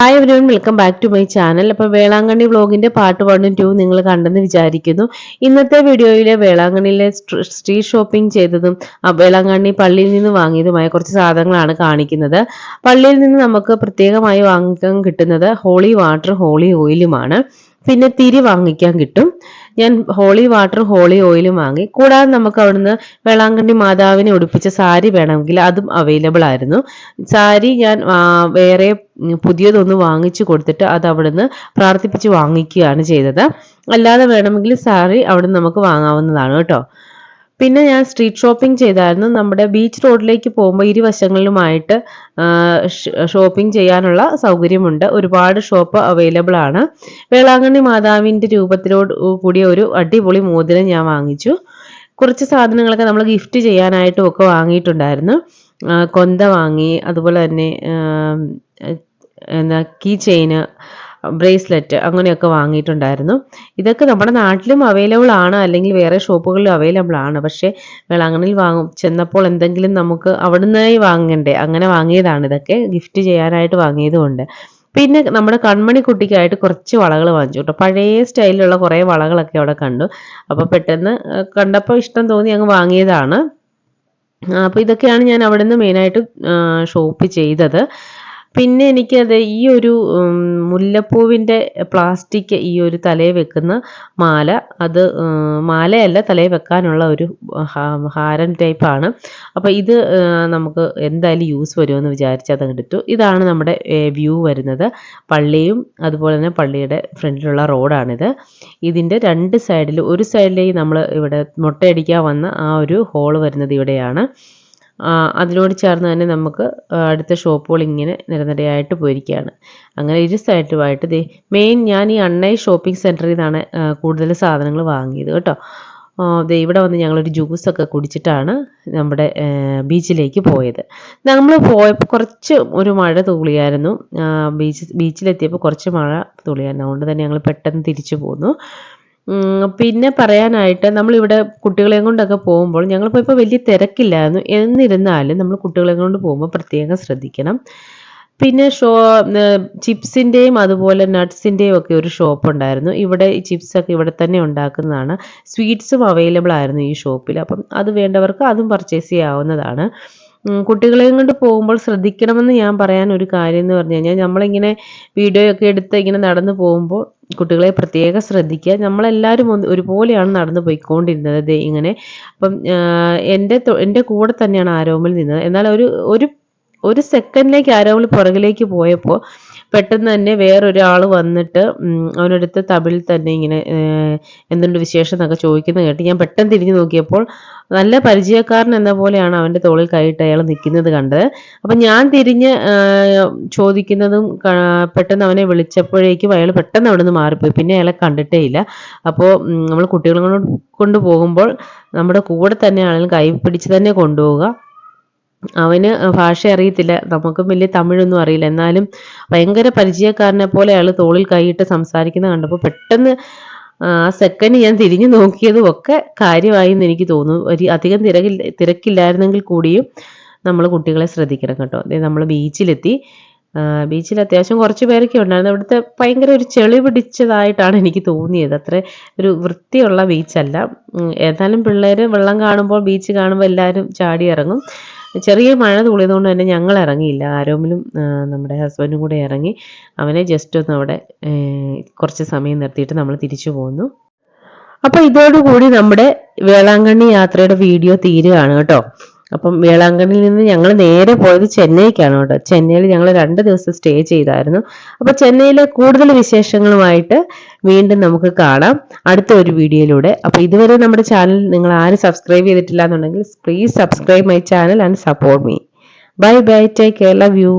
Hi everyone, welcome back to my channel. അപ്പോൾ Velankanni വ്ളോഗിന്റെ part 1 ഉം 2 നിങ്ങൾ കണ്ടെന്ന് വിചാരിക്കുന്നു. ഇന്നത്തെ വീഡിയോയിലെ വേളാങ്കണ്ണിയിലെ സ്ട്രീറ്റ് ഷോപ്പിംഗ് ചെയ്തതും വേളാങ്കണ്ണി പള്ളിയിൽ നിന്ന് വാങ്ങിയതുമായ കുറച്ച് സാധനങ്ങളാണ് കാണിക്കുന്നത്. പള്ളിയിൽ നിന്ന് നമുക്ക് പ്രത്യേകമായി വാങ്ങിക്കാൻ കിട്ടുന്നത് ഹോളി വാട്ടർ ഹോളി ഓയിലുമാണ്. പിന്നെ തിരി വാങ്ങിക്കാൻ കിട്ടും. ഞാൻ ഹോളി വാട്ടർ ഹോളി ഓയിലും വാങ്ങി. കൂടാതെ നമുക്ക് അവിടുന്ന് വേളാങ്കണ്ണി മാതാവിനെ ഉടുപ്പിച്ച സാരി വേണമെങ്കിൽ അതും അവൈലബിൾ ആയിരുന്നു. സാരി ഞാൻ വേറെ പുതിയതൊന്ന് വാങ്ങിച്ചു കൊടുത്തിട്ട് അത് അവിടുന്ന് പ്രാർത്ഥിപ്പിച്ച് വാങ്ങിക്കുകയാണ് ചെയ്തത്. അല്ലാതെ വേണമെങ്കിൽ സാരി അവിടുന്ന് നമുക്ക് വാങ്ങാവുന്നതാണ് കേട്ടോ. പിന്നെ ഞാൻ സ്ട്രീറ്റ് ഷോപ്പിംഗ് ചെയ്തായിരുന്നു. നമ്മുടെ ബീച്ച് റോഡിലേക്ക് പോകുമ്പോൾ ഇരുവശങ്ങളിലുമായിട്ട് ഷോപ്പിംഗ് ചെയ്യാനുള്ള സൗകര്യമുണ്ട്. ഒരുപാട് ഷോപ്പ് അവൈലബിൾ ആണ്. വേളാങ്കണ്ണി മാതാവിൻ്റെ രൂപത്തിലോട് കൂടിയ ഒരു അടിപൊളി മോതിരം ഞാൻ വാങ്ങിച്ചു. കുറച്ച് സാധനങ്ങളൊക്കെ നമ്മൾ ഗിഫ്റ്റ് ചെയ്യാനായിട്ടും ഒക്കെ വാങ്ങിയിട്ടുണ്ടായിരുന്നു. കൊന്ത വാങ്ങി, അതുപോലെ തന്നെ കീ ചെയിന്, ബ്രേസ്ലെറ്റ് അങ്ങനെയൊക്കെ വാങ്ങിയിട്ടുണ്ടായിരുന്നു. ഇതൊക്കെ നമ്മുടെ നാട്ടിലും അവൈലബിൾ ആണ്, അല്ലെങ്കിൽ വേറെ ഷോപ്പുകളിലും അവൈലബിൾ ആണ്. പക്ഷേ വേളാങ്കണ്ണിയിൽ ചെന്നപ്പോൾ എന്തെങ്കിലും നമുക്ക് അവിടുന്നായി വാങ്ങണ്ടേ, അങ്ങനെ വാങ്ങിയതാണ്. ഇതൊക്കെ ഗിഫ്റ്റ് ചെയ്യാനായിട്ട് വാങ്ങിയതുകൊണ്ട്. പിന്നെ നമ്മുടെ കൺമണി കുട്ടിക്കായിട്ട് കുറച്ച് വളകൾ വാങ്ങിച്ചു കേട്ടോ. പഴയ സ്റ്റൈലിലുള്ള കുറേ വളകളൊക്കെ അവിടെ കണ്ടു. അപ്പോൾ പെട്ടെന്ന് കണ്ടപ്പോൾ ഇഷ്ടം തോന്നി അങ്ങ് വാങ്ങിയതാണ്. അപ്പോൾ ഇതൊക്കെയാണ് ഞാൻ അവിടെ നിന്ന് മെയിനായിട്ട് ഷോപ്പ് ചെയ്തത്. പിന്നെ എനിക്കത് ഈ ഒരു മുല്ലപ്പൂവിൻ്റെ പ്ലാസ്റ്റിക് ഈ ഒരു തലയിൽ വെക്കുന്ന മാല, അത് മാലയല്ല, തലയിൽ വെക്കാനുള്ള ഒരു ഹാരം ടൈപ്പാണ്. അപ്പോൾ ഇത് നമുക്ക് എന്തായാലും യൂസ് വരുമെന്ന് വിചാരിച്ച് അത് എടുത്തു. ഇതാണ് നമ്മുടെ വ്യൂ വരുന്നത്. പള്ളിയും അതുപോലെ തന്നെ പള്ളിയുടെ ഫ്രണ്ടിലുള്ള റോഡാണിത്. ഇതിൻ്റെ രണ്ട് സൈഡിൽ, ഒരു സൈഡിലേക്ക് നമ്മൾ ഇവിടെ മുട്ടയടിക്കാൻ വന്ന ആ ഒരു ഹോള് വരുന്നത് ഇവിടെയാണ്. അതിനോട് ചേർന്ന് തന്നെ നമുക്ക് അടുത്ത ഷോപ്പുകൾ ഇങ്ങനെ നിരനിരയായിട്ട് പോയിരിക്കുകയാണ്. അങ്ങനെ ഇരു സൈഡിലുമായിട്ട് ഞാൻ ഈ അണ്ണൈ ഷോപ്പിംഗ് സെൻറ്ററിൽ നിന്നാണ് കൂടുതൽ സാധനങ്ങൾ വാങ്ങിയത് കേട്ടോ. ഇവിടെ വന്ന് ഞങ്ങളൊരു ജ്യൂസൊക്കെ കുടിച്ചിട്ടാണ് നമ്മുടെ ബീച്ചിലേക്ക് പോയത്. നമ്മൾ പോയപ്പോൾ കുറച്ച് ഒരു മഴ തുള്ളിയായിരുന്നു. ബീച്ചിലെത്തിയപ്പോൾ കുറച്ച് മഴ തുള്ളിയായിരുന്നു. അതുകൊണ്ട് തന്നെ ഞങ്ങൾ പെട്ടെന്ന് തിരിച്ചു പോന്നു. പിന്നെ പറയാനായിട്ട്, നമ്മളിവിടെ കുട്ടികളെയും കൊണ്ടൊക്കെ പോകുമ്പോൾ ഞങ്ങൾ പോയപ്പോൾ വലിയ തിരക്കില്ലായിരുന്നു. എന്നിരുന്നാലും നമ്മൾ കുട്ടികളെയും കൊണ്ട് പോകുമ്പോൾ പ്രത്യേകം ശ്രദ്ധിക്കണം. പിന്നെ ചിപ്സിൻ്റെയും അതുപോലെ നട്ട്സിൻ്റെയും ഒക്കെ ഒരു ഷോപ്പ് ഉണ്ടായിരുന്നു. ഇവിടെ ഈ ചിപ്സൊക്കെ ഇവിടെ തന്നെ ഉണ്ടാക്കുന്നതാണ്. സ്വീറ്റ്സും അവൈലബിൾ ആയിരുന്നു ഈ ഷോപ്പിൽ. അപ്പം അത് വേണ്ടവർക്ക് അതും പർച്ചേസ് ചെയ്യാവുന്നതാണ്. കുട്ടികളെയും കൊണ്ട് പോകുമ്പോൾ ശ്രദ്ധിക്കണമെന്ന് ഞാൻ പറയാൻ ഒരു കാര്യം എന്ന് പറഞ്ഞു കഴിഞ്ഞാൽ, നമ്മളിങ്ങനെ വീഡിയോ ഒക്കെ എടുത്ത് ഇങ്ങനെ നടന്നു പോകുമ്പോൾ കുട്ടികളെ പ്രത്യേകം ശ്രദ്ധിക്കുക. നമ്മളെല്ലാവരും ഒരുപോലെയാണ് നടന്നു പോയിക്കൊണ്ടിരുന്നത് ഇങ്ങനെ. അപ്പം എൻ്റെ കൂടെ തന്നെയാണ് ആരോമൽ നിന്നത്. എന്നാൽ ഒരു സെക്കൻഡിലേക്ക് ആരോമൽ പുറകിലേക്ക് പോയപ്പോൾ പെട്ടെന്ന് തന്നെ വേറൊരാൾ വന്നിട്ട് അവനടുത്ത് തമിഴിൽ തന്നെ ഇങ്ങനെ എന്തുണ്ട് വിശേഷം എന്നൊക്കെ ചോദിക്കുന്നത് കേട്ട് ഞാൻ പെട്ടെന്ന് തിരിഞ്ഞു നോക്കിയപ്പോൾ നല്ല പരിചയക്കാരൻ എന്ന പോലെയാണ് അവൻ്റെ തോളിൽ കൈയിട്ട് അയാൾ നിൽക്കുന്നത് കണ്ടത്. അപ്പം ഞാൻ തിരിഞ്ഞ് ചോദിക്കുന്നതും പെട്ടെന്ന് അവനെ വിളിച്ചപ്പോഴേക്കും അയാൾ പെട്ടെന്ന് അവിടെ നിന്ന് മാറിപ്പോയി. പിന്നെ അയാളെ കണ്ടിട്ടേ ഇല്ല. അപ്പോൾ നമ്മൾ കുട്ടികളെ കൊണ്ട് പോകുമ്പോൾ നമ്മുടെ കൂടെ തന്നെ ആണെങ്കിലും കൈ പിടിച്ച് തന്നെ കൊണ്ടുപോവുക. അവന് ഭാഷ അറിയത്തില്ല, നമുക്കും വലിയ തമിഴൊന്നും അറിയില്ല. എന്നാലും ഭയങ്കര പരിചയക്കാരനെ പോലെ അയാൾ തോളിൽ കൈയിട്ട് സംസാരിക്കുന്നത് കണ്ടപ്പോൾ പെട്ടെന്ന് ആ സെക്കൻഡ് ഞാൻ തിരിഞ്ഞു നോക്കിയതും ഒക്കെ കാര്യമായി എന്ന് എനിക്ക് തോന്നുന്നു. അധികം തിരക്കില്ലായിരുന്നെങ്കിൽ കൂടിയും നമ്മൾ കുട്ടികളെ ശ്രദ്ധിക്കണം കേട്ടോ. നമ്മൾ ബീച്ചിലെത്തി. ബീച്ചിൽ അത്യാവശ്യം കുറച്ച് പേരൊക്കെ ഉണ്ടായിരുന്നു. അവിടുത്തെ ഭയങ്കര ഒരു ചെളി പിടിച്ചതായിട്ടാണ് എനിക്ക് തോന്നിയത്. അത്ര ഒരു വൃത്തിയുള്ള ബീച്ചല്ല. ഏതായാലും പിള്ളേർ വെള്ളം കാണുമ്പോൾ, ബീച്ച് കാണുമ്പോൾ എല്ലാവരും ചാടി ഇറങ്ങും. ചെറിയ മഴ തുള്ളിയതുകൊണ്ട് തന്നെ ഞങ്ങൾ ഇറങ്ങിയില്ല. ആരോമലും നമ്മുടെ ഹസ്ബൻഡും കൂടെ ഇറങ്ങി. അവനെ ജസ്റ്റ് ഒന്ന് അവിടെ കുറച്ച് സമയം നിർത്തിയിട്ട് നമ്മൾ തിരിച്ചു പോന്നു. അപ്പോൾ ഇതോടുകൂടി നമ്മുടെ വേളാങ്കണ്ണി യാത്രയുടെ വീഡിയോ തീരുകയാണ് കേട്ടോ. അപ്പം വേളാങ്കണ്ണിയിൽ നിന്ന് ഞങ്ങൾ നേരെ പോയത് ചെന്നൈക്കാണ് കേട്ടോ. ചെന്നൈയിൽ ഞങ്ങൾ 2 ദിവസം സ്റ്റേ ചെയ്തായിരുന്നു. അപ്പോൾ ചെന്നൈയിലെ കൂടുതൽ വിശേഷങ്ങളുമായിട്ട് വീണ്ടും നമുക്ക് കാണാം അടുത്ത ഒരു വീഡിയോയിലൂടെ. അപ്പോൾ ഇതുവരെ നമ്മുടെ ചാനൽ നിങ്ങൾ ആരും സബ്സ്ക്രൈബ് ചെയ്തിട്ടില്ല എന്നുണ്ടെങ്കിൽ please subscribe my channel and support me. Bye bye, take care, love you.